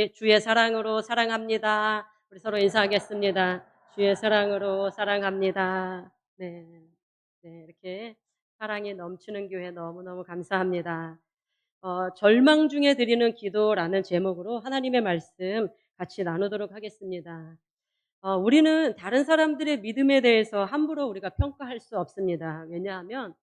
주의 사랑으로 사랑합니다. 우리 서로 인사하겠습니다. 주의 사랑으로 사랑합니다. 네. 네, 이렇게 사랑이 넘치는 교회 너무너무 감사합니다. 절망 중에 드리는 기도라는 제목으로 하나님의 말씀 같이 나누도록 하겠습니다. 우리는 다른 사람들의 믿음에 대해서 함부로 우리가 평가할 수 없습니다. 왜냐하면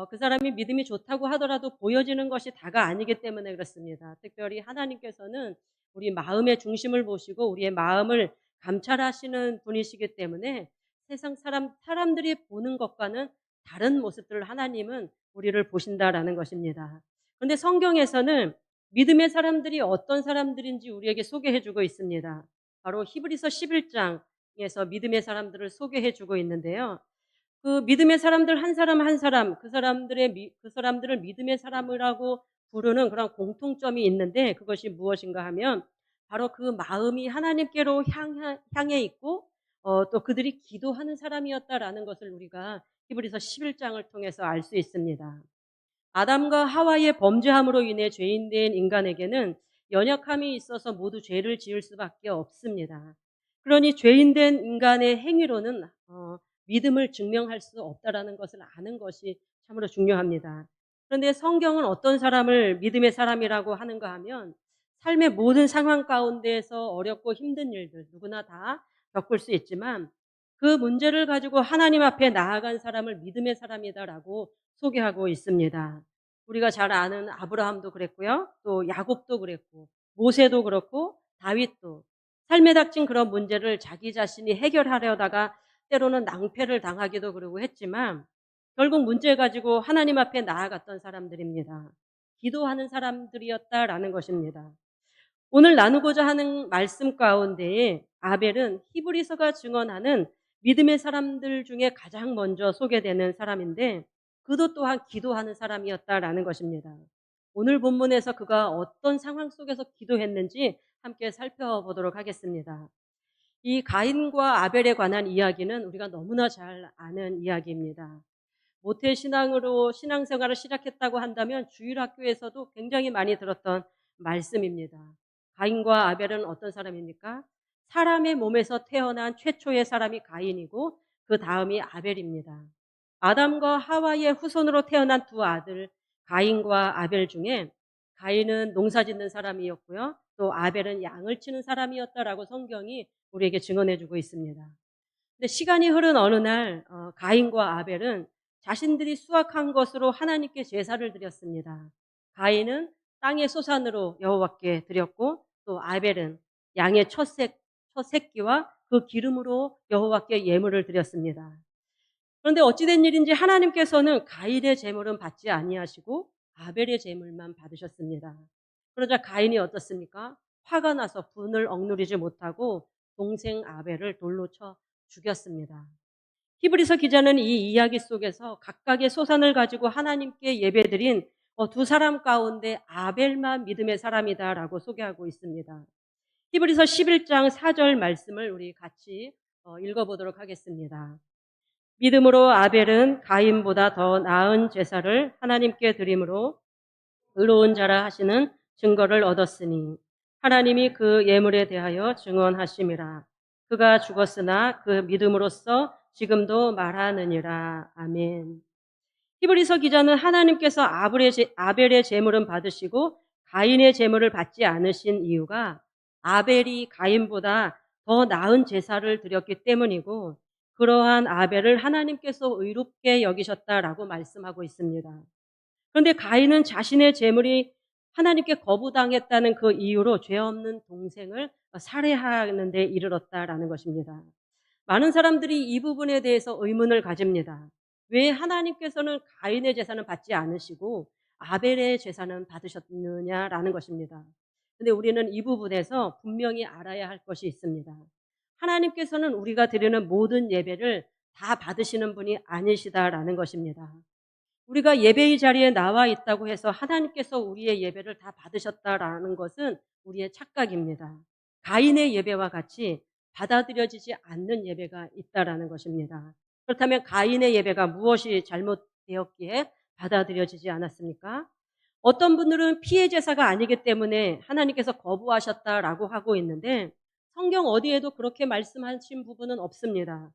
그 사람이 믿음이 좋다고 하더라도 보여지는 것이 다가 아니기 때문에 그렇습니다. 특별히 하나님께서는 우리 마음의 중심을 보시고 우리의 마음을 감찰하시는 분이시기 때문에 세상 사람들이 보는 것과는 다른 모습들을 하나님은 우리를 보신다라는 것입니다. 그런데 성경에서는 믿음의 사람들이 어떤 사람들인지 우리에게 소개해 주고 있습니다. 바로 히브리서 11장에서 믿음의 사람들을 소개해 주고 있는데요. 그 믿음의 사람들 한 사람 한 사람 그 사람들을 믿음의 사람이라고 부르는 그런 공통점이 있는데 그것이 무엇인가 하면 바로 그 마음이 하나님께로 향해 있고 또 그들이 기도하는 사람이었다라는 것을 우리가 히브리서 11장을 통해서 알 수 있습니다. 아담과 하와의 범죄함으로 인해 죄인된 인간에게는 연약함이 있어서 모두 죄를 지을 수밖에 없습니다. 그러니 죄인된 인간의 행위로는 믿음을 증명할 수 없다라는 것을 아는 것이 참으로 중요합니다. 그런데 성경은 어떤 사람을 믿음의 사람이라고 하는가 하면 삶의 모든 상황 가운데에서 어렵고 힘든 일들 누구나 다 겪을 수 있지만 그 문제를 가지고 하나님 앞에 나아간 사람을 믿음의 사람이다라고 소개하고 있습니다. 우리가 잘 아는 아브라함도 그랬고요. 또 야곱도 그랬고 모세도 그렇고 다윗도 삶에 닥친 그런 문제를 자기 자신이 해결하려다가 때로는 낭패를 당하기도 그러고 했지만 결국 문제 가지고 하나님 앞에 나아갔던 사람들입니다. 기도하는 사람들이었다라는 것입니다. 오늘 나누고자 하는 말씀 가운데에 아벨은 히브리서가 증언하는 믿음의 사람들 중에 가장 먼저 소개되는 사람인데 그도 또한 기도하는 사람이었다라는 것입니다. 오늘 본문에서 그가 어떤 상황 속에서 기도했는지 함께 살펴보도록 하겠습니다. 이 가인과 아벨에 관한 이야기는 우리가 너무나 잘 아는 이야기입니다. 모태 신앙으로 신앙생활을 시작했다고 한다면 주일학교에서도 굉장히 많이 들었던 말씀입니다. 가인과 아벨은 어떤 사람입니까? 사람의 몸에서 태어난 최초의 사람이 가인이고 그 다음이 아벨입니다. 아담과 하와의 후손으로 태어난 두 아들 가인과 아벨 중에 가인은 농사짓는 사람이었고요. 또 아벨은 양을 치는 사람이었다라고 성경이 우리에게 증언해주고 있습니다. 근데 시간이 흐른 어느 날 가인과 아벨은 자신들이 수확한 것으로 하나님께 제사를 드렸습니다. 가인은 땅의 소산으로 여호와께 드렸고 또 아벨은 양의 첫 새끼와 그 기름으로 여호와께 예물을 드렸습니다. 그런데 어찌된 일인지 하나님께서는 가인의 제물은 받지 아니하시고 아벨의 제물만 받으셨습니다. 그러자 가인이 어떻습니까? 화가 나서 분을 억누르지 못하고 동생 아벨을 돌로 쳐 죽였습니다. 히브리서 기자는 이 이야기 속에서 각각의 소산을 가지고 하나님께 예배드린 두 사람 가운데 아벨만 믿음의 사람이다라고 소개하고 있습니다. 히브리서 11장 4절 말씀을 우리 같이 읽어보도록 하겠습니다. 믿음으로 아벨은 가인보다 더 나은 제사를 하나님께 드림으로 의로운 자라 하시는 증거를 얻었으니 하나님이 그 예물에 대하여 증언하심이라. 그가 죽었으나 그 믿음으로써 지금도 말하느니라. 아멘. 히브리서 기자는 하나님께서 아벨의 제물은 받으시고 가인의 제물을 받지 않으신 이유가 아벨이 가인보다 더 나은 제사를 드렸기 때문이고 그러한 아벨을 하나님께서 의롭게 여기셨다라고 말씀하고 있습니다. 그런데 가인은 자신의 제물이 하나님께 거부당했다는 그 이유로 죄 없는 동생을 살해하는 데 이르렀다라는 것입니다. 많은 사람들이 이 부분에 대해서 의문을 가집니다. 왜 하나님께서는 가인의 제사는 받지 않으시고 아벨의 제사는 받으셨느냐라는 것입니다. 그런데 우리는 이 부분에서 분명히 알아야 할 것이 있습니다. 하나님께서는 우리가 드리는 모든 예배를 다 받으시는 분이 아니시다라는 것입니다. 우리가 예배의 자리에 나와 있다고 해서 하나님께서 우리의 예배를 다 받으셨다라는 것은 우리의 착각입니다. 가인의 예배와 같이 받아들여지지 않는 예배가 있다라는 것입니다. 그렇다면 가인의 예배가 무엇이 잘못되었기에 받아들여지지 않았습니까? 어떤 분들은 피해 제사가 아니기 때문에 하나님께서 거부하셨다라고 하고 있는데 성경 어디에도 그렇게 말씀하신 부분은 없습니다.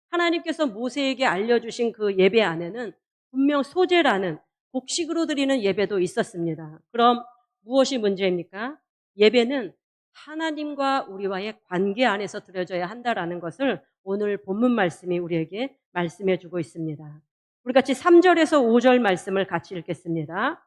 하나님께서 모세에게 알려주신 그 예배 안에는 분명 소제라는 곡식으로 드리는 예배도 있었습니다. 그럼 무엇이 문제입니까? 예배는 하나님과 우리와의 관계 안에서 드려져야 한다라는 것을 오늘 본문 말씀이 우리에게 말씀해 주고 있습니다. 우리 같이 3절에서 5절 말씀을 같이 읽겠습니다.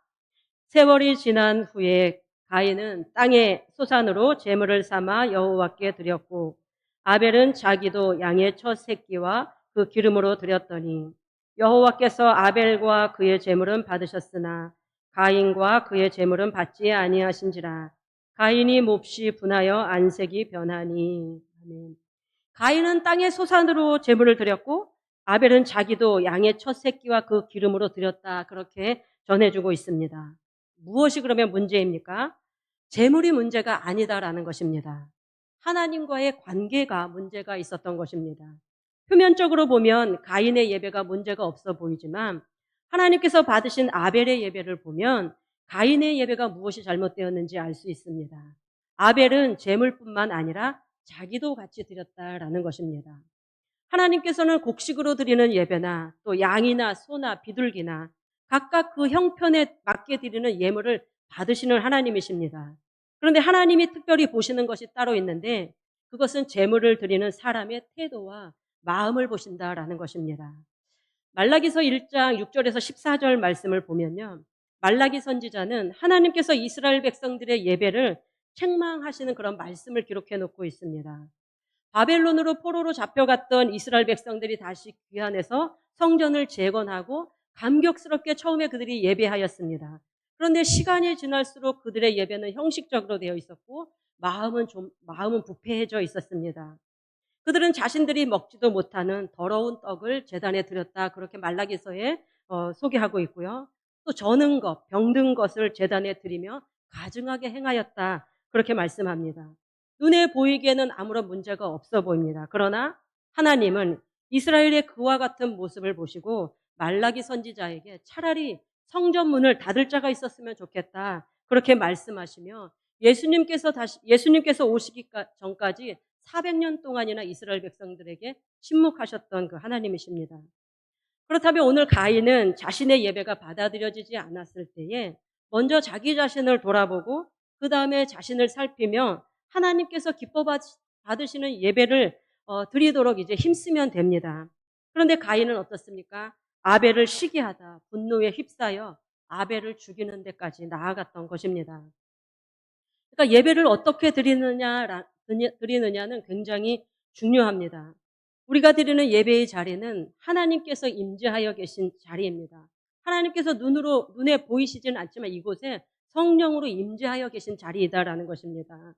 세월이 지난 후에 가인은 땅의 소산으로 제물을 삼아 여호와께 드렸고 아벨은 자기도 양의 첫 새끼와 그 기름으로 드렸더니 여호와께서 아벨과 그의 제물은 받으셨으나 가인과 그의 제물은 받지 아니하신지라. 가인이 몹시 분하여 안색이 변하니. 아멘. 가인은 땅의 소산으로 제물을 드렸고 아벨은 자기도 양의 첫 새끼와 그 기름으로 드렸다. 그렇게 전해주고 있습니다. 무엇이 그러면 문제입니까? 제물이 문제가 아니다라는 것입니다. 하나님과의 관계가 문제가 있었던 것입니다. 표면적으로 보면 가인의 예배가 문제가 없어 보이지만 하나님께서 받으신 아벨의 예배를 보면 가인의 예배가 무엇이 잘못되었는지 알 수 있습니다. 아벨은 제물뿐만 아니라 자기도 같이 드렸다라는 것입니다. 하나님께서는 곡식으로 드리는 예배나 또 양이나 소나 비둘기나 각각 그 형편에 맞게 드리는 예물을 받으시는 하나님이십니다. 그런데 하나님이 특별히 보시는 것이 따로 있는데 그것은 제물을 드리는 사람의 태도와 마음을 보신다라는 것입니다. 말라기서 1장 6절에서 14절 말씀을 보면요. 말라기 선지자는 하나님께서 이스라엘 백성들의 예배를 책망하시는 그런 말씀을 기록해 놓고 있습니다. 바벨론으로 포로로 잡혀갔던 이스라엘 백성들이 다시 귀환해서 성전을 재건하고 감격스럽게 처음에 그들이 예배하였습니다. 그런데 시간이 지날수록 그들의 예배는 형식적으로 되어 있었고 마음은 부패해져 있었습니다. 그들은 자신들이 먹지도 못하는 더러운 떡을 제단에 드렸다. 그렇게 말라기서에 소개하고 있고요. 또 저는 것, 병든 것을 제단에 드리며 가증하게 행하였다. 그렇게 말씀합니다. 눈에 보이기에는 아무런 문제가 없어 보입니다. 그러나 하나님은 이스라엘의 그와 같은 모습을 보시고 말라기 선지자에게 차라리 성전 문을 닫을 자가 있었으면 좋겠다. 그렇게 말씀하시며 예수님께서 오시기 전까지 400년 동안이나 이스라엘 백성들에게 침묵하셨던 그 하나님이십니다. 그렇다면 오늘 가인은 자신의 예배가 받아들여지지 않았을 때에 먼저 자기 자신을 돌아보고 그 다음에 자신을 살피며 하나님께서 기뻐 받으시는 예배를 드리도록 이제 힘쓰면 됩니다. 그런데 가인은 어떻습니까? 아벨을 시기하다 분노에 휩싸여 아벨을 죽이는 데까지 나아갔던 것입니다. 그러니까 예배를 어떻게 드리느냐는 굉장히 중요합니다. 우리가 드리는 예배의 자리는 하나님께서 임재하여 계신 자리입니다. 하나님께서 눈에 보이시지는 않지만 이곳에 성령으로 임재하여 계신 자리이다라는 것입니다.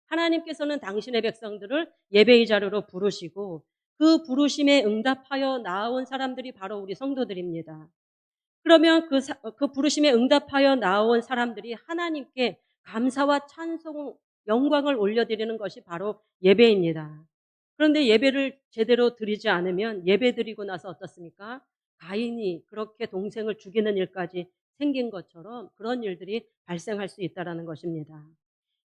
하나님께서는 당신의 백성들을 예배의 자리로 부르시고 그 부르심에 응답하여 나아온 사람들이 바로 우리 성도들입니다. 그러면 그 부르심에 응답하여 나온 사람들이 하나님께 감사와 찬송, 영광을 올려드리는 것이 바로 예배입니다. 그런데 예배를 제대로 드리지 않으면 예배 드리고 나서 어떻습니까? 가인이 그렇게 동생을 죽이는 일까지 생긴 것처럼 그런 일들이 발생할 수 있다는 것입니다.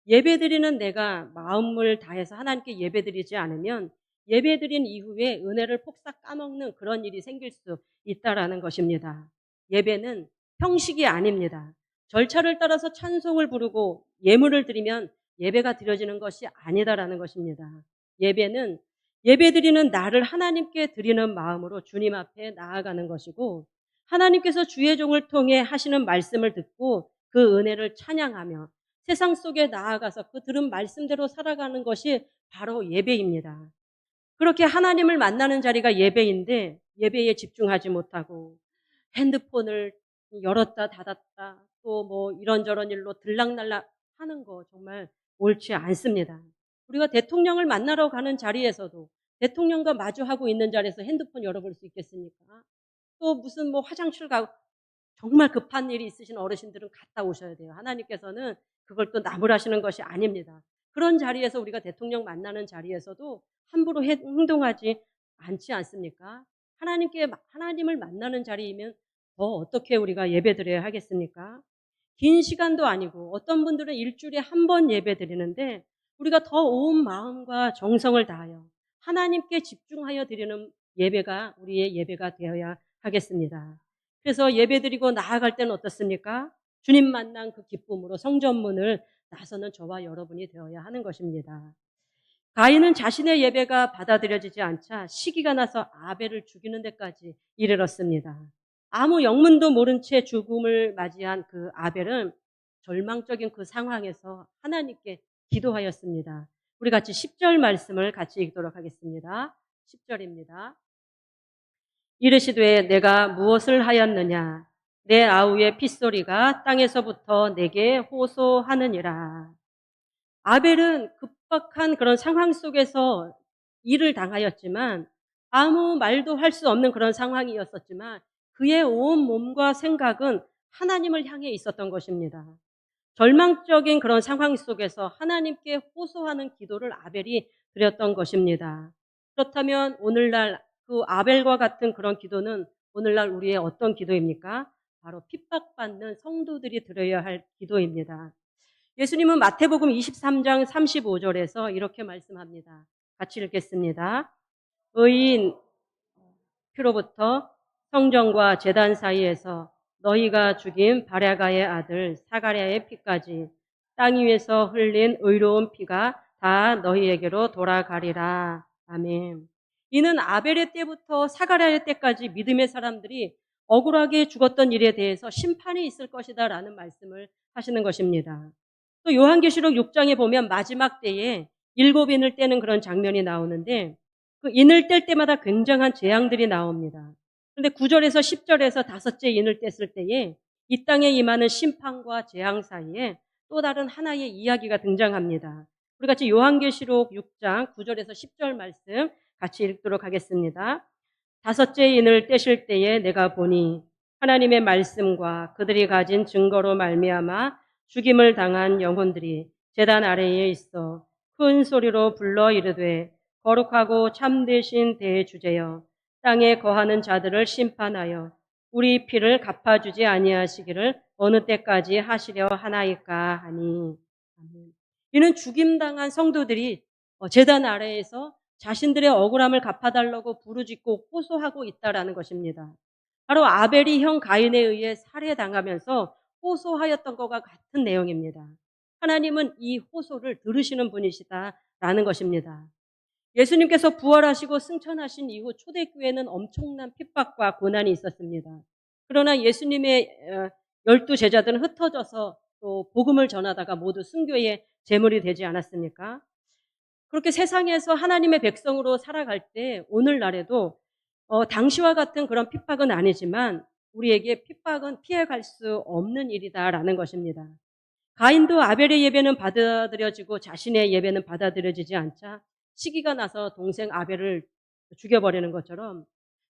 예배드리는 내가 마음을 다해서 하나님께 예배드리지 않으면 예배드린 이후에 은혜를 폭삭 까먹는 그런 일이 생길 수 있다는 것입니다. 예배는 형식이 아닙니다. 절차를 따라서 찬송을 부르고 예물을 드리면 예배가 드려지는 것이 아니다라는 것입니다. 예배는 예배드리는 나를 하나님께 드리는 마음으로 주님 앞에 나아가는 것이고 하나님께서 주의 종을 통해 하시는 말씀을 듣고 그 은혜를 찬양하며 세상 속에 나아가서 그 들은 말씀대로 살아가는 것이 바로 예배입니다. 그렇게 하나님을 만나는 자리가 예배인데 예배에 집중하지 못하고 핸드폰을 열었다 닫았다 또 뭐 이런저런 일로 들락날락 하는 거 정말 옳지 않습니다. 우리가 대통령을 만나러 가는 자리에서도 대통령과 마주하고 있는 자리에서 핸드폰 열어볼 수 있겠습니까? 또 무슨 뭐 화장실 가고 정말 급한 일이 있으신 어르신들은 갔다 오셔야 돼요. 하나님께서는 그걸 또 나무라시는 것이 아닙니다. 그런 자리에서 우리가 대통령 만나는 자리에서도 함부로 행동하지 않지 않습니까? 하나님을 만나는 자리이면 더 어떻게 우리가 예배드려야 하겠습니까? 긴 시간도 아니고 어떤 분들은 일주일에 한 번 예배 드리는데 우리가 더 온 마음과 정성을 다하여 하나님께 집중하여 드리는 예배가 우리의 예배가 되어야 하겠습니다. 그래서 예배 드리고 나아갈 때는 어떻습니까? 주님 만난 그 기쁨으로 성전문을 나서는 저와 여러분이 되어야 하는 것입니다. 가인은 자신의 예배가 받아들여지지 않자 시기가 나서 아벨을 죽이는 데까지 이르렀습니다. 아무 영문도 모른 채 죽음을 맞이한 그 아벨은 절망적인 그 상황에서 하나님께 기도하였습니다. 우리 같이 10절 말씀을 같이 읽도록 하겠습니다. 10절입니다. 이르시되 내가 무엇을 하였느냐? 내 아우의 핏소리가 땅에서부터 내게 호소하느니라. 아벨은 급박한 그런 상황 속에서 일을 당하였지만 아무 말도 할 수 없는 그런 상황이었었지만 그의 온 몸과 생각은 하나님을 향해 있었던 것입니다. 절망적인 그런 상황 속에서 하나님께 호소하는 기도를 아벨이 드렸던 것입니다. 그렇다면 오늘날 그 아벨과 같은 그런 기도는 오늘날 우리의 어떤 기도입니까? 바로 핍박받는 성도들이 드려야 할 기도입니다. 예수님은 마태복음 23장 35절에서 이렇게 말씀합니다. 같이 읽겠습니다. 의인 피로부터 성전과 제단 사이에서 너희가 죽인 바랴가의 아들 사가랴의 피까지 땅 위에서 흘린 의로운 피가 다 너희에게로 돌아가리라. 아멘. 이는 아벨의 때부터 사가랴의 때까지 믿음의 사람들이 억울하게 죽었던 일에 대해서 심판이 있을 것이다 라는 말씀을 하시는 것입니다. 또 요한계시록 6장에 보면 마지막 때에 7인을 떼는 그런 장면이 나오는데 그 인을 뗄 때마다 굉장한 재앙들이 나옵니다. 그런데 9절에서 10절에서 다섯째 인을 뗐을 때에 이 땅에 임하는 심판과 재앙 사이에 또 다른 하나의 이야기가 등장합니다. 우리 같이 요한계시록 6장 9절에서 10절 말씀 같이 읽도록 하겠습니다. 다섯째 인을 떼실 때에 내가 보니 하나님의 말씀과 그들이 가진 증거로 말미암아 죽임을 당한 영혼들이 제단 아래에 있어 큰 소리로 불러 이르되 거룩하고 참되신 대주제여 땅에 거하는 자들을 심판하여 우리 피를 갚아주지 아니하시기를 어느 때까지 하시려 하나이까 하니. 이는 죽임당한 성도들이 제단 아래에서 자신들의 억울함을 갚아달라고 부르짖고 호소하고 있다라는 것입니다. 바로 아벨이 형 가인에 의해 살해당하면서 호소하였던 것과 같은 내용입니다. 하나님은 이 호소를 들으시는 분이시다라는 것입니다. 예수님께서 부활하시고 승천하신 이후 초대교회는 엄청난 핍박과 고난이 있었습니다. 그러나 예수님의 12제자들은 흩어져서 또 복음을 전하다가 모두 순교의 제물이 되지 않았습니까? 그렇게 세상에서 하나님의 백성으로 살아갈 때 오늘날에도 당시와 같은 그런 핍박은 아니지만 우리에게 핍박은 피해갈 수 없는 일이다라는 것입니다. 가인도 아벨의 예배는 받아들여지고 자신의 예배는 받아들여지지 않자 시기가 나서 동생 아벨을 죽여버리는 것처럼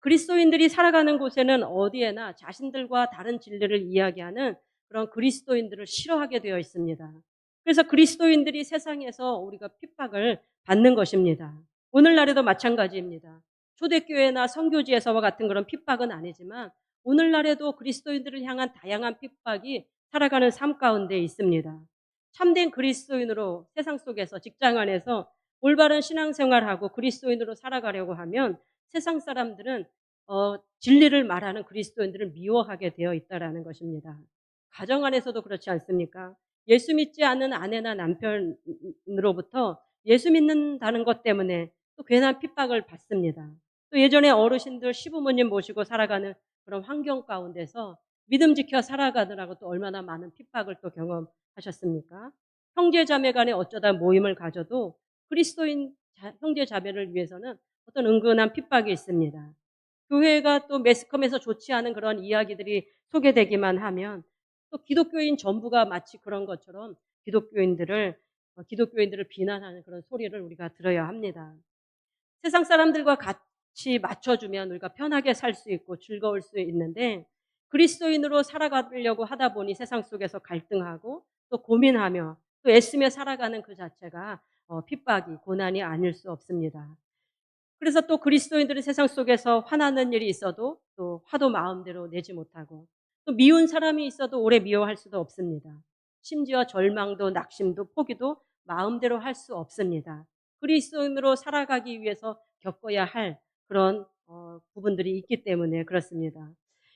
그리스도인들이 살아가는 곳에는 어디에나 자신들과 다른 진리를 이야기하는 그런 그리스도인들을 싫어하게 되어 있습니다. 그래서 그리스도인들이 세상에서 우리가 핍박을 받는 것입니다. 오늘날에도 마찬가지입니다. 초대교회나 선교지에서와 같은 그런 핍박은 아니지만 오늘날에도 그리스도인들을 향한 다양한 핍박이 살아가는 삶 가운데 있습니다. 참된 그리스도인으로 세상 속에서 직장 안에서 올바른 신앙생활하고 그리스도인으로 살아가려고 하면 세상 사람들은 진리를 말하는 그리스도인들을 미워하게 되어 있다라는 것입니다. 가정 안에서도 그렇지 않습니까? 예수 믿지 않는 아내나 남편으로부터 예수 믿는다는 것 때문에 또 괜한 핍박을 받습니다. 또 예전에 어르신들 시부모님 모시고 살아가는 그런 환경 가운데서 믿음 지켜 살아가느라고 또 얼마나 많은 핍박을 또 경험하셨습니까? 형제 자매 간에 어쩌다 모임을 가져도 그리스도인 형제 자매를 위해서는 어떤 은근한 핍박이 있습니다. 교회가 또 매스컴에서 좋지 않은 그런 이야기들이 소개되기만 하면 또 기독교인 전부가 마치 그런 것처럼 기독교인들을 비난하는 그런 소리를 우리가 들어야 합니다. 세상 사람들과 같이 맞춰주면 우리가 편하게 살 수 있고 즐거울 수 있는데 그리스도인으로 살아가려고 하다 보니 세상 속에서 갈등하고 또 고민하며 또 애쓰며 살아가는 그 자체가 핍박이 고난이 아닐 수 없습니다. 그래서 또 그리스도인들이 세상 속에서 화나는 일이 있어도 또 화도 마음대로 내지 못하고 또 미운 사람이 있어도 오래 미워할 수도 없습니다. 심지어 절망도 낙심도 포기도 마음대로 할 수 없습니다. 그리스도인으로 살아가기 위해서 겪어야 할 그런 부분들이 있기 때문에 그렇습니다.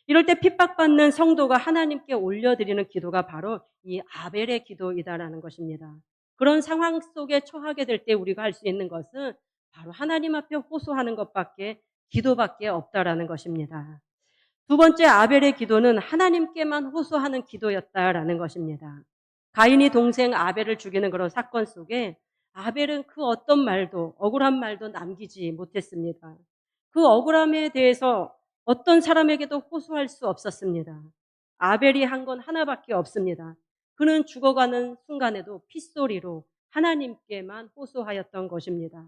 이럴 때 핍박받는 성도가 하나님께 올려드리는 기도가 바로 이 아벨의 기도이다라는 것입니다. 그런 상황 속에 처하게 될 때 우리가 할 수 있는 것은 바로 하나님 앞에 호소하는 것밖에 기도밖에 없다라는 것입니다. 두 번째 아벨의 기도는 하나님께만 호소하는 기도였다라는 것입니다. 가인이 동생 아벨을 죽이는 그런 사건 속에 아벨은 그 어떤 말도 억울한 말도 남기지 못했습니다. 그 억울함에 대해서 어떤 사람에게도 호소할 수 없었습니다. 아벨이 한 건 하나밖에 없습니다. 그는 죽어가는 순간에도 핏소리로 하나님께만 호소하였던 것입니다.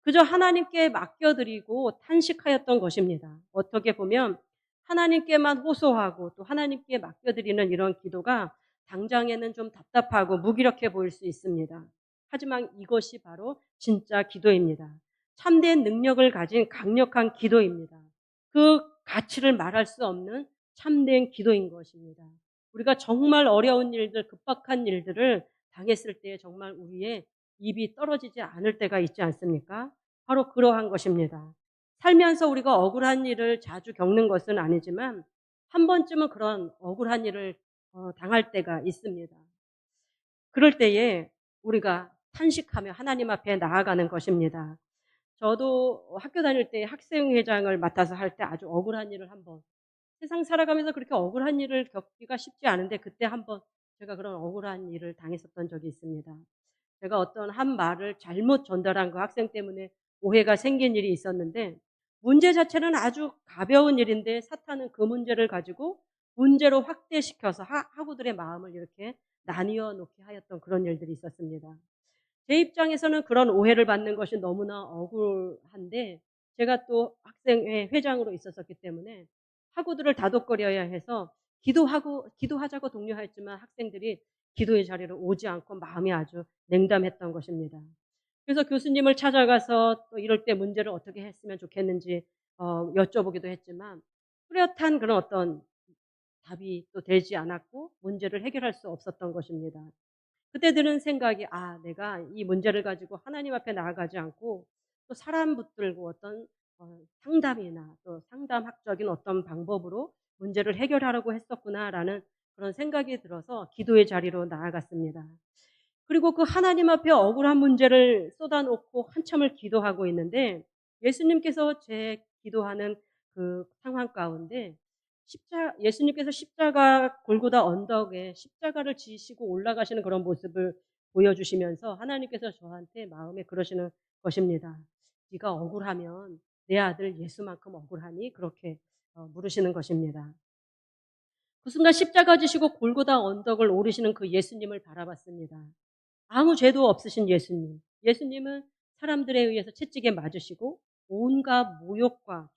그저 하나님께 맡겨드리고 탄식하였던 것입니다. 어떻게 보면 하나님께만 호소하고 또 하나님께 맡겨드리는 이런 기도가 당장에는 좀 답답하고 무기력해 보일 수 있습니다. 하지만 이것이 바로 진짜 기도입니다. 참된 능력을 가진 강력한 기도입니다. 그 가치를 말할 수 없는 참된 기도인 것입니다. 우리가 정말 어려운 일들, 급박한 일들을 당했을 때 정말 우리의 입이 떨어지지 않을 때가 있지 않습니까? 바로 그러한 것입니다. 살면서 우리가 억울한 일을 자주 겪는 것은 아니지만 한 번쯤은 그런 억울한 일을 당할 때가 있습니다. 그럴 때에 우리가 탄식하며 하나님 앞에 나아가는 것입니다. 저도 학교 다닐 때 학생회장을 맡아서 할 때 아주 억울한 일을 한번 세상 살아가면서 그렇게 억울한 일을 겪기가 쉽지 않은데 그때 한번 제가 그런 억울한 일을 당했었던 적이 있습니다. 제가 어떤 한 말을 잘못 전달한 그 학생 때문에 오해가 생긴 일이 있었는데 문제 자체는 아주 가벼운 일인데 사탄은 그 문제를 가지고 문제로 확대시켜서 학우들의 마음을 이렇게 나뉘어 놓게 하였던 그런 일들이 있었습니다. 제 입장에서는 그런 오해를 받는 것이 너무나 억울한데 제가 또 학생회 회장으로 있었기 때문에 학우들을 다독거려야 해서 기도하자고 독려했지만 학생들이 기도의 자리로 오지 않고 마음이 아주 냉담했던 것입니다. 그래서 교수님을 찾아가서 또 이럴 때 문제를 어떻게 했으면 좋겠는지 여쭤보기도 했지만 뚜렷한 그런 어떤 답이 또 되지 않았고 문제를 해결할 수 없었던 것입니다. 그때 드는 생각이 '아 내가 이 문제를 가지고 하나님 앞에 나아가지 않고 또 사람 붙들고 어떤 상담이나 또 상담학적인 어떤 방법으로 문제를 해결하려고 했었구나.'라는 그런 생각이 들어서 기도의 자리로 나아갔습니다. 그리고 그 하나님 앞에 억울한 문제를 쏟아 놓고 한참을 기도하고 있는데 예수님께서 제 기도하는 그 상황 가운데 예수님께서 십자가 골고다 언덕에 십자가를 지시고 올라가시는 그런 모습을 보여주시면서 하나님께서 저한테 마음에 그러시는 것입니다. 네가 억울하면 내 아들 예수만큼 억울하니? 그렇게 물으시는 것입니다. 그 순간 십자가 지시고 골고다 언덕을 오르시는 그 예수님을 바라봤습니다. 아무 죄도 없으신 예수님. 예수님은 사람들에 의해서 채찍에 맞으시고 온갖 모욕과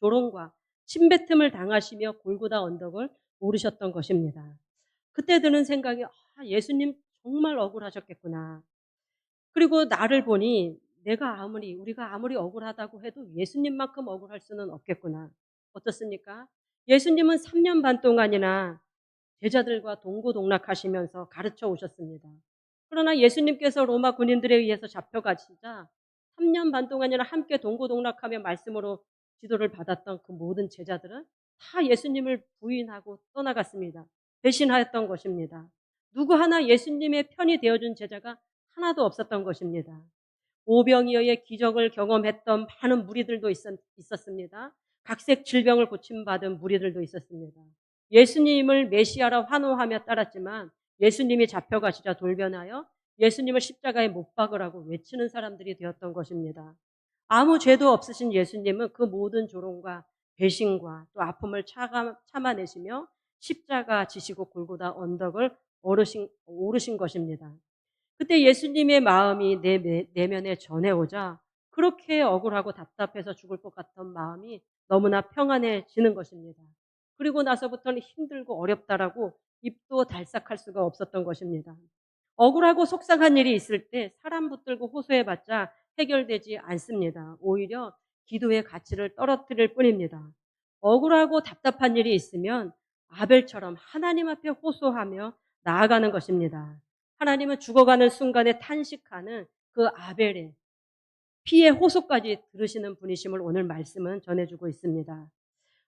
조롱과 침뱉음을 당하시며 골고다 언덕을 오르셨던 것입니다. 그때 드는 생각이 '아 예수님 정말 억울하셨겠구나.' 그리고 나를 보니 우리가 아무리 억울하다고 해도 예수님만큼 억울할 수는 없겠구나. 어떻습니까? 예수님은 3년 반 동안이나 제자들과 동고동락하시면서 가르쳐 오셨습니다. 그러나 예수님께서 로마 군인들에 의해서 잡혀가시자 3년 반 동안이나 함께 동고동락하며 말씀으로 지도를 받았던 그 모든 제자들은 다 예수님을 부인하고 떠나갔습니다. 배신하였던 것입니다. 누구 하나 예수님의 편이 되어준 제자가 하나도 없었던 것입니다. 오병이어의 기적을 경험했던 많은 무리들도 있었습니다. 각색 질병을 고침받은 무리들도 있었습니다. 예수님을 메시아라 환호하며 따랐지만 예수님이 잡혀가시자 돌변하여 예수님을 십자가에 못 박으라고 외치는 사람들이 되었던 것입니다. 아무 죄도 없으신 예수님은 그 모든 조롱과 배신과 또 아픔을 참아내시며 십자가 지시고 골고다 언덕을 오르신 것입니다. 그때 예수님의 마음이 내 내면에 전해오자 그렇게 억울하고 답답해서 죽을 것 같던 마음이 너무나 평안해지는 것입니다. 그리고 나서부터는 힘들고 어렵다라고 입도 달싹할 수가 없었던 것입니다. 억울하고 속상한 일이 있을 때 사람 붙들고 호소해봤자 해결되지 않습니다. 오히려 기도의 가치를 떨어뜨릴 뿐입니다. 억울하고 답답한 일이 있으면 아벨처럼 하나님 앞에 호소하며 나아가는 것입니다. 하나님은 죽어가는 순간에 탄식하는 그 아벨의 피의 호소까지 들으시는 분이심을 오늘 말씀은 전해주고 있습니다.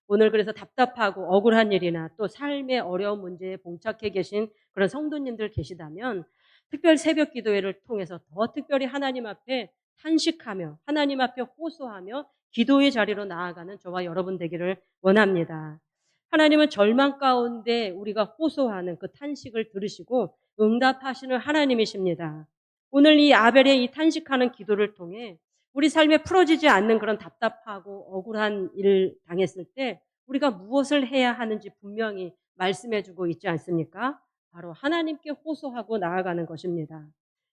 오늘 그래서 답답하고 억울한 일이나 또 삶의 어려운 문제에 봉착해 계신 그런 성도님들 계시다면 특별 새벽 기도회를 통해서 더 특별히 하나님 앞에 탄식하며 하나님 앞에 호소하며 기도의 자리로 나아가는 저와 여러분 되기를 원합니다. 하나님은 절망 가운데 우리가 호소하는 그 탄식을 들으시고 응답하시는 하나님이십니다. 오늘 이 아벨의 이 탄식하는 기도를 통해 우리 삶에 풀어지지 않는 그런 답답하고 억울한 일을 당했을 때 우리가 무엇을 해야 하는지 분명히 말씀해 주고 있지 않습니까? 바로 하나님께 호소하고 나아가는 것입니다.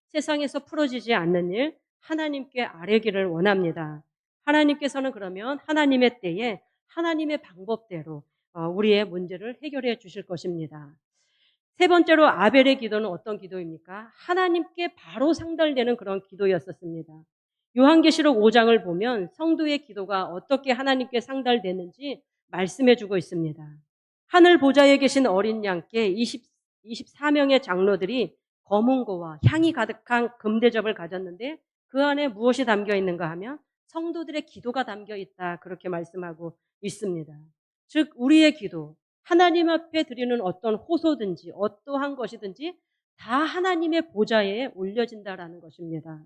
세상에서 풀어지지 않는 일, 하나님께 아뢰기를 원합니다. 하나님께서는 그러면 하나님의 때에 하나님의 방법대로 우리의 문제를 해결해 주실 것입니다. 세 번째로 아벨의 기도는 어떤 기도입니까? 하나님께 바로 상달되는 그런 기도였었습니다. 요한계시록 5장을 보면 성도의 기도가 어떻게 하나님께 상달되는지 말씀해 주고 있습니다. 하늘 보좌에 계신 어린 양께 24명의 장로들이 검은고와 향이 가득한 금대접을 가졌는데 그 안에 무엇이 담겨 있는가 하면 성도들의 기도가 담겨 있다. 그렇게 말씀하고 있습니다. 즉 우리의 기도, 하나님 앞에 드리는 어떤 호소든지 어떠한 것이든지 다 하나님의 보좌에 올려진다라는 것입니다.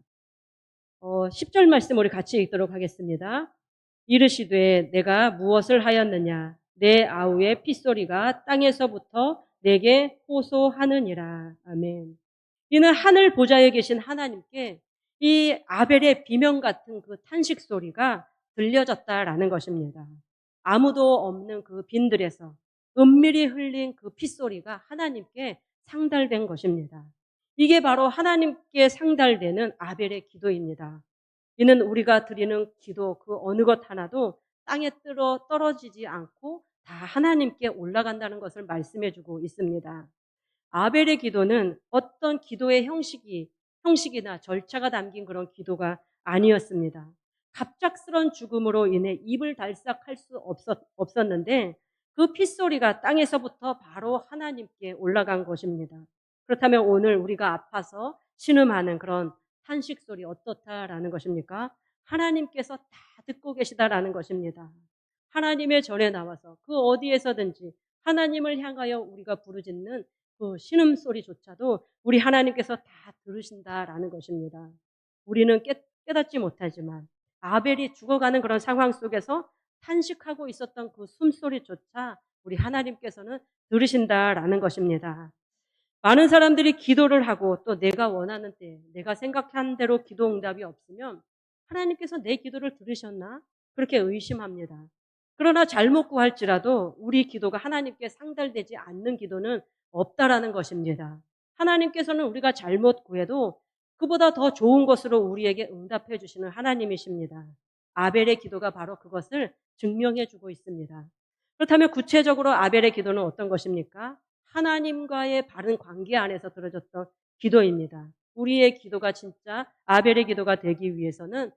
10절 말씀 우리 같이 읽도록 하겠습니다. 이르시되 내가 무엇을 하였느냐 내 아우의 핏소리가 땅에서부터 내게 호소하느니라. 아멘. 이는 하늘 보좌에 계신 하나님께 이 아벨의 비명 같은 그 탄식 소리가 들려졌다라는 것입니다. 아무도 없는 그 빈들에서 은밀히 흘린 그 핏소리가 하나님께 상달된 것입니다. 이게 바로 하나님께 상달되는 아벨의 기도입니다. 이는 우리가 드리는 기도 그 어느 것 하나도 땅에 떨어지지 않고 다 하나님께 올라간다는 것을 말씀해 주고 있습니다. 아벨의 기도는 어떤 기도의 형식이나 절차가 담긴 그런 기도가 아니었습니다. 갑작스런 죽음으로 인해 입을 달싹할 수 없었는데 그 핏소리가 땅에서부터 바로 하나님께 올라간 것입니다. 그렇다면 오늘 우리가 아파서 신음하는 그런 탄식 소리 어떻다라는 것입니까? 하나님께서 다 듣고 계시다라는 것입니다. 하나님의 전에 나와서 그 어디에서든지 하나님을 향하여 우리가 부르짖는 그 신음소리조차도 우리 하나님께서 다 들으신다라는 것입니다. 우리는 깨닫지 못하지만 아벨이 죽어가는 그런 상황 속에서 탄식하고 있었던 그 숨소리조차 우리 하나님께서는 들으신다라는 것입니다. 많은 사람들이 기도를 하고 또 내가 원하는 때, 내가 생각한 대로 기도 응답이 없으면 하나님께서 내 기도를 들으셨나? 그렇게 의심합니다. 그러나 잘못 구할지라도 우리 기도가 하나님께 상달되지 않는 기도는 없다라는 것입니다. 하나님께서는 우리가 잘못 구해도 그보다 더 좋은 것으로 우리에게 응답해 주시는 하나님이십니다. 아벨의 기도가 바로 그것을 증명해 주고 있습니다. 그렇다면 구체적으로 아벨의 기도는 어떤 것입니까? 하나님과의 바른 관계 안에서 들어졌던 기도입니다. 우리의 기도가 진짜 아벨의 기도가 되기 위해서는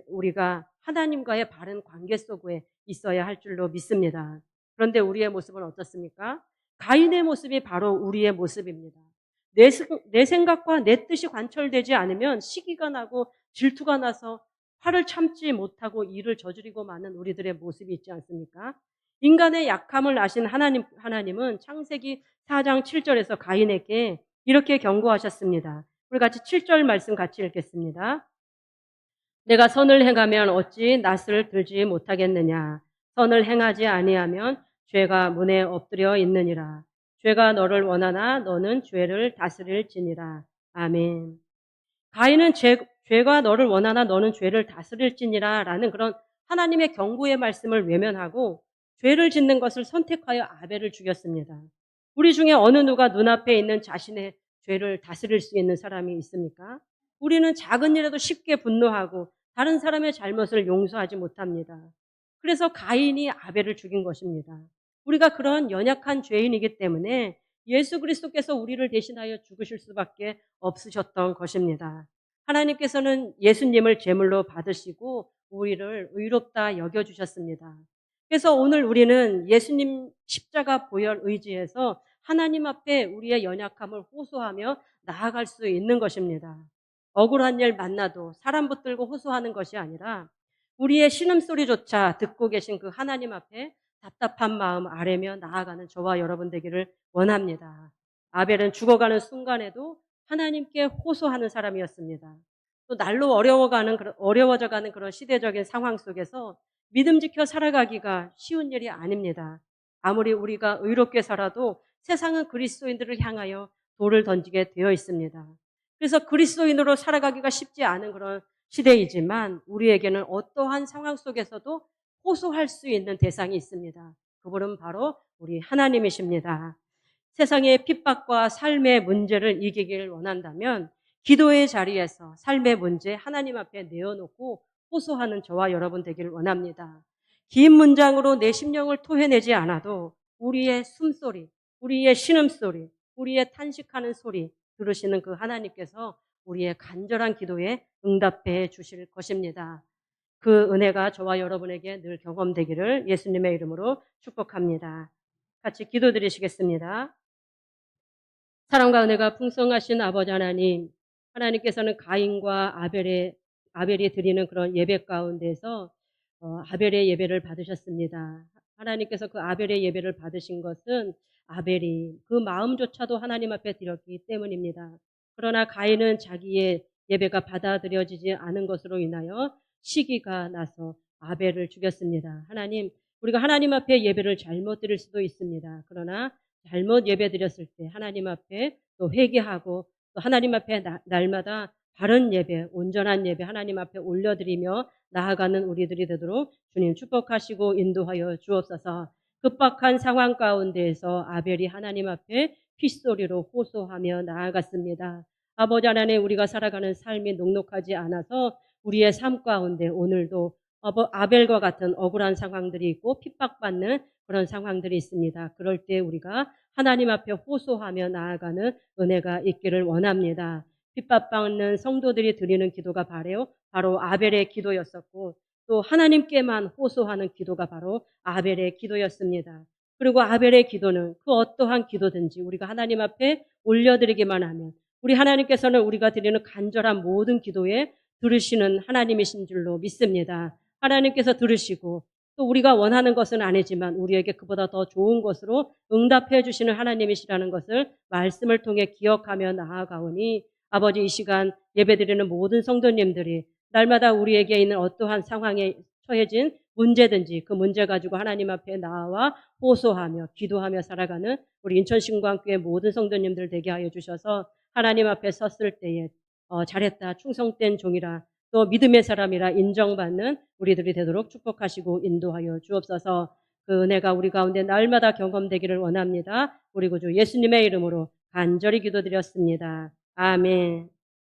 우리가 하나님과의 바른 관계 속에 있어야 할 줄로 믿습니다. 그런데 우리의 모습은 어떻습니까? 가인의 모습이 바로 우리의 모습입니다. 내 생각과 내 뜻이 관철되지 않으면 시기가 나고 질투가 나서 화를 참지 못하고 일을 저지르고 마는 우리들의 모습이 있지 않습니까? 인간의 약함을 아신 하나님은 창세기 4장 7절에서 가인에게 이렇게 경고하셨습니다. 우리 같이 7절 말씀 같이 읽겠습니다. 내가 선을 행하면 어찌 낫을 들지 못하겠느냐. 선을 행하지 아니하면 죄가 문에 엎드려 있느니라. 죄가 너를 원하나 너는 죄를 다스릴지니라. 아멘. 가인은 죄가 너를 원하나 너는 죄를 다스릴지니라 라는 그런 하나님의 경고의 말씀을 외면하고 죄를 짓는 것을 선택하여 아벨을 죽였습니다. 우리 중에 어느 누가 눈앞에 있는 자신의 죄를 다스릴 수 있는 사람이 있습니까? 우리는 작은 일에도 쉽게 분노하고 다른 사람의 잘못을 용서하지 못합니다. 그래서 가인이 아벨을 죽인 것입니다. 우리가 그런 연약한 죄인이기 때문에 예수 그리스도께서 우리를 대신하여 죽으실 수밖에 없으셨던 것입니다. 하나님께서는 예수님을 제물로 받으시고 우리를 의롭다 여겨주셨습니다. 그래서 오늘 우리는 예수님 십자가 보혈 의지에서 하나님 앞에 우리의 연약함을 호소하며 나아갈 수 있는 것입니다. 억울한 일 만나도 사람 붙들고 호소하는 것이 아니라 우리의 신음소리조차 듣고 계신 그 하나님 앞에 답답한 마음 아뢰며 나아가는 저와 여러분 되기를 원합니다. 아벨은 죽어가는 순간에도 하나님께 호소하는 사람이었습니다. 또 날로 어려워져가는 그런 시대적인 상황 속에서 믿음 지켜 살아가기가 쉬운 일이 아닙니다. 아무리 우리가 의롭게 살아도 세상은 그리스도인들을 향하여 돌을 던지게 되어 있습니다. 그래서 그리스도인으로 살아가기가 쉽지 않은 그런 시대이지만 우리에게는 어떠한 상황 속에서도 호소할 수 있는 대상이 있습니다. 그분은 바로 우리 하나님이십니다. 세상의 핍박과 삶의 문제를 이기길 원한다면 기도의 자리에서 삶의 문제 하나님 앞에 내어놓고 호소하는 저와 여러분 되기를 원합니다. 긴 문장으로 내 심령을 토해내지 않아도 우리의 숨소리, 우리의 신음소리, 우리의 탄식하는 소리 들으시는 그 하나님께서 우리의 간절한 기도에 응답해 주실 것입니다. 그 은혜가 저와 여러분에게 늘 경험되기를 예수님의 이름으로 축복합니다. 같이 기도드리시겠습니다. 사랑과 은혜가 풍성하신 아버지 하나님, 하나님께서는 가인과 아벨이 드리는 그런 예배 가운데서 아벨의 예배를 받으셨습니다. 하나님께서 그 아벨의 예배를 받으신 것은 아벨이 그 마음조차도 하나님 앞에 드렸기 때문입니다. 그러나 가인은 자기의 예배가 받아들여지지 않은 것으로 인하여 시기가 나서 아벨을 죽였습니다. 하나님, 우리가 하나님 앞에 예배를 잘못 드릴 수도 있습니다. 그러나 잘못 예배 드렸을 때 하나님 앞에 또 회개하고 또 하나님 앞에 날마다 바른 예배, 온전한 예배 하나님 앞에 올려드리며 나아가는 우리들이 되도록 주님 축복하시고 인도하여 주옵소서. 급박한 상황 가운데에서 아벨이 하나님 앞에 핏소리로 호소하며 나아갔습니다. 아버지 하나님, 우리가 살아가는 삶이 녹록하지 않아서 우리의 삶 가운데 오늘도 아벨과 같은 억울한 상황들이 있고 핍박받는 그런 상황들이 있습니다. 그럴 때 우리가 하나님 앞에 호소하며 나아가는 은혜가 있기를 원합니다. 핍박받는 성도들이 드리는 기도가 바로 아벨의 기도였었고 또 하나님께만 호소하는 기도가 바로 아벨의 기도였습니다. 그리고 아벨의 기도는 그 어떠한 기도든지 우리가 하나님 앞에 올려드리기만 하면 우리 하나님께서는 우리가 드리는 간절한 모든 기도에 들으시는 하나님이신 줄로 믿습니다. 하나님께서 들으시고 또 우리가 원하는 것은 아니지만 우리에게 그보다 더 좋은 것으로 응답해 주시는 하나님이시라는 것을 말씀을 통해 기억하며 나아가오니 아버지, 이 시간 예배드리는 모든 성도님들이 날마다 우리에게 있는 어떠한 상황에 처해진 문제든지 그 문제 가지고 하나님 앞에 나와 호소하며 기도하며 살아가는 우리 인천신광교회 모든 성도님들 되게 하여 주셔서 하나님 앞에 섰을 때에 잘했다, 충성된 종이라, 또 믿음의 사람이라 인정받는 우리들이 되도록 축복하시고 인도하여 주옵소서. 그 은혜가 우리 가운데 날마다 경험되기를 원합니다. 우리 구주 예수님의 이름으로 간절히 기도드렸습니다. 아멘.